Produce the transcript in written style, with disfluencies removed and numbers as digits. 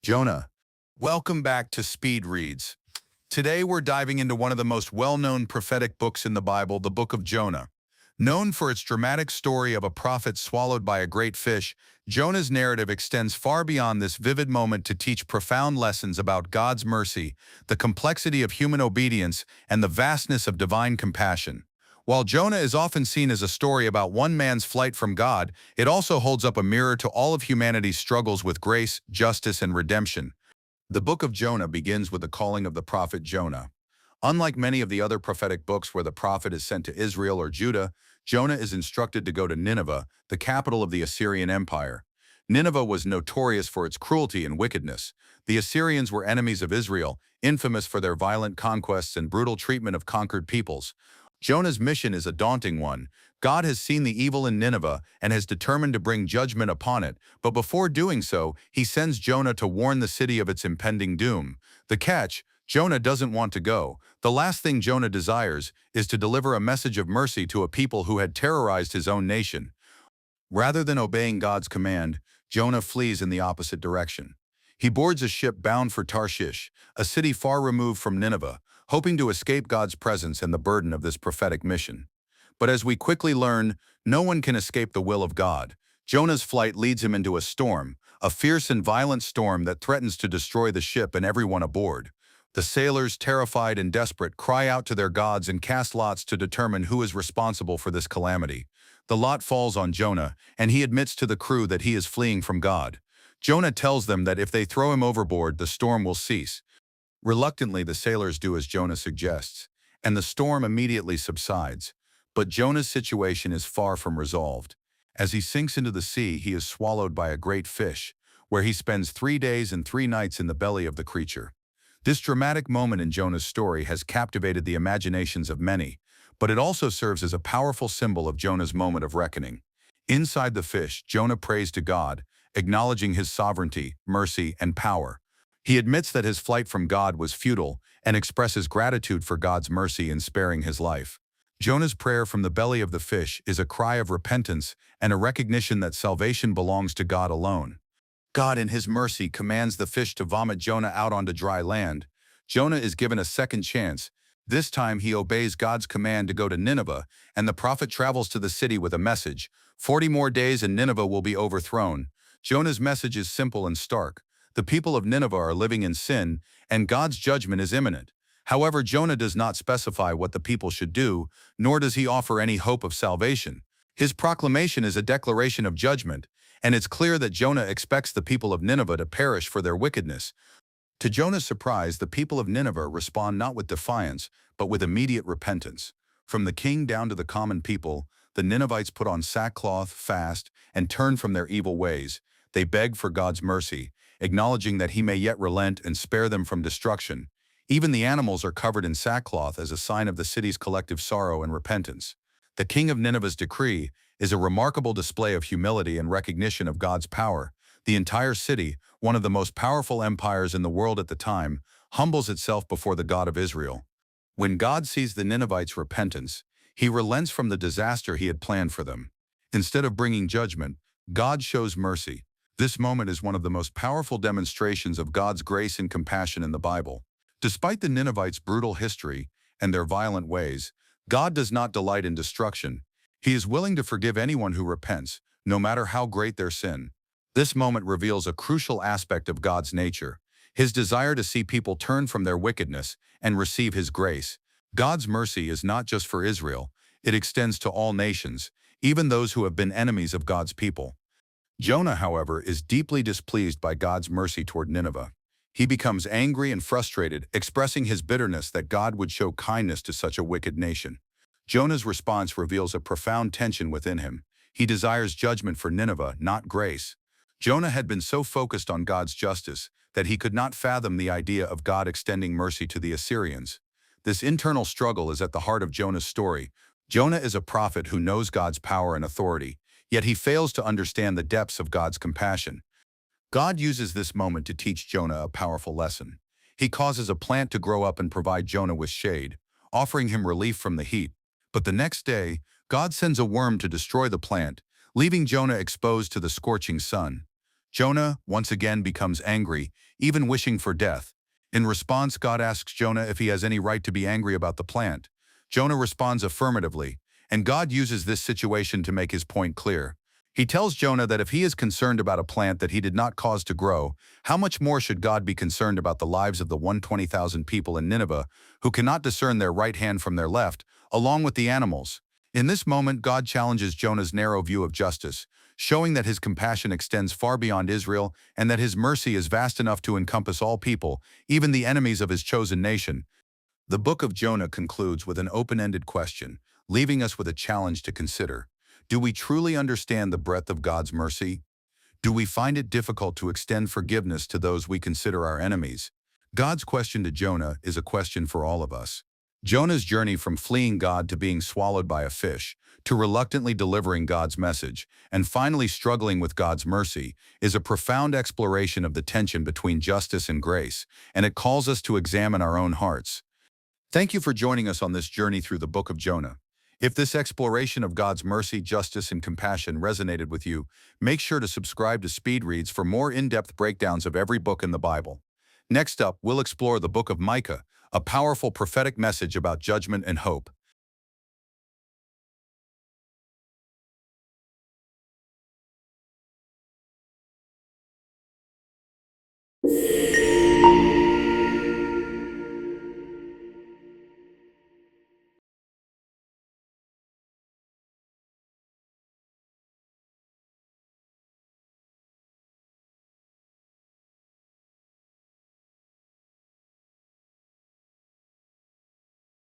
Jonah, welcome back to Speed Reads. Today we're diving into one of the most well-known prophetic books in the Bible, the Book of Jonah. Known for its dramatic story of a prophet swallowed by a great fish, Jonah's narrative extends far beyond this vivid moment to teach profound lessons about God's mercy, the complexity of human obedience, and the vastness of divine compassion. While Jonah is often seen as a story about one man's flight from God, it also holds up a mirror to all of humanity's struggles with grace, justice, and redemption. The Book of Jonah begins with the calling of the prophet Jonah. Unlike many of the other prophetic books where the prophet is sent to Israel or Judah, Jonah is instructed to go to Nineveh, the capital of the Assyrian Empire. Nineveh was notorious for its cruelty and wickedness. The Assyrians were enemies of Israel, infamous for their violent conquests and brutal treatment of conquered peoples. Jonah's mission is a daunting one. God has seen the evil in Nineveh and has determined to bring judgment upon it, but before doing so, he sends Jonah to warn the city of its impending doom. The catch: Jonah doesn't want to go. The last thing Jonah desires is to deliver a message of mercy to a people who had terrorized his own nation. Rather than obeying God's command, Jonah flees in the opposite direction. He boards a ship bound for Tarshish, a city far removed from Nineveh, hoping to escape God's presence and the burden of this prophetic mission. But as we quickly learn, no one can escape the will of God. Jonah's flight leads him into a storm, a fierce and violent storm that threatens to destroy the ship and everyone aboard. The sailors, terrified and desperate, cry out to their gods and cast lots to determine who is responsible for this calamity. The lot falls on Jonah, and he admits to the crew that he is fleeing from God. Jonah tells them that if they throw him overboard, the storm will cease. Reluctantly, the sailors do as Jonah suggests, and the storm immediately subsides. But Jonah's situation is far from resolved. As he sinks into the sea, he is swallowed by a great fish, where he spends 3 days and 3 nights in the belly of the creature. This dramatic moment in Jonah's story has captivated the imaginations of many, but it also serves as a powerful symbol of Jonah's moment of reckoning. Inside the fish, Jonah prays to God, acknowledging his sovereignty, mercy, and power. He admits that his flight from God was futile and expresses gratitude for God's mercy in sparing his life. Jonah's prayer from the belly of the fish is a cry of repentance and a recognition that salvation belongs to God alone. God in his mercy commands the fish to vomit Jonah out onto dry land. Jonah is given a second chance. This time he obeys God's command to go to Nineveh, and the prophet travels to the city with a message. 40 more days and Nineveh will be overthrown. Jonah's message is simple and stark. The people of Nineveh are living in sin, and God's judgment is imminent. However, Jonah does not specify what the people should do, nor does he offer any hope of salvation. His proclamation is a declaration of judgment, and it's clear that Jonah expects the people of Nineveh to perish for their wickedness. To Jonah's surprise, the people of Nineveh respond not with defiance, but with immediate repentance. From the king down to the common people, the Ninevites put on sackcloth, fast, and turn from their evil ways. They beg for God's mercy, acknowledging that he may yet relent and spare them from destruction. Even the animals are covered in sackcloth as a sign of the city's collective sorrow and repentance. The king of Nineveh's decree is a remarkable display of humility and recognition of God's power. The entire city, one of the most powerful empires in the world at the time, humbles itself before the God of Israel. When God sees the Ninevites' repentance, he relents from the disaster he had planned for them. Instead of bringing judgment, God shows mercy. This moment is one of the most powerful demonstrations of God's grace and compassion in the Bible. Despite the Ninevites' brutal history and their violent ways, God does not delight in destruction. He is willing to forgive anyone who repents, no matter how great their sin. This moment reveals a crucial aspect of God's nature, his desire to see people turn from their wickedness and receive his grace. God's mercy is not just for Israel, it extends to all nations, even those who have been enemies of God's people. Jonah, however, is deeply displeased by God's mercy toward Nineveh. He becomes angry and frustrated, expressing his bitterness that God would show kindness to such a wicked nation. Jonah's response reveals a profound tension within him. He desires judgment for Nineveh, not grace. Jonah had been so focused on God's justice that he could not fathom the idea of God extending mercy to the Assyrians. This internal struggle is at the heart of Jonah's story. Jonah is a prophet who knows God's power and authority, yet he fails to understand the depths of God's compassion. God uses this moment to teach Jonah a powerful lesson. He causes a plant to grow up and provide Jonah with shade, offering him relief from the heat. But the next day, God sends a worm to destroy the plant, leaving Jonah exposed to the scorching sun. Jonah once again becomes angry, even wishing for death. In response, God asks Jonah if he has any right to be angry about the plant. Jonah responds affirmatively, and God uses this situation to make his point clear. He tells Jonah that if he is concerned about a plant that he did not cause to grow, how much more should God be concerned about the lives of the 120,000 people in Nineveh who cannot discern their right hand from their left, along with the animals? In this moment, God challenges Jonah's narrow view of justice, showing that his compassion extends far beyond Israel and that his mercy is vast enough to encompass all people, even the enemies of his chosen nation. The book of Jonah concludes with an open-ended question, leaving us with a challenge to consider. Do we truly understand the breadth of God's mercy? Do we find it difficult to extend forgiveness to those we consider our enemies? God's question to Jonah is a question for all of us. Jonah's journey from fleeing God to being swallowed by a fish, to reluctantly delivering God's message, and finally struggling with God's mercy, is a profound exploration of the tension between justice and grace, and it calls us to examine our own hearts. Thank you for joining us on this journey through the book of Jonah. If this exploration of God's mercy, justice, and compassion resonated with you, make sure to subscribe to Speed Reads for more in-depth breakdowns of every book in the Bible. Next up, we'll explore the book of Micah, a powerful prophetic message about judgment and hope.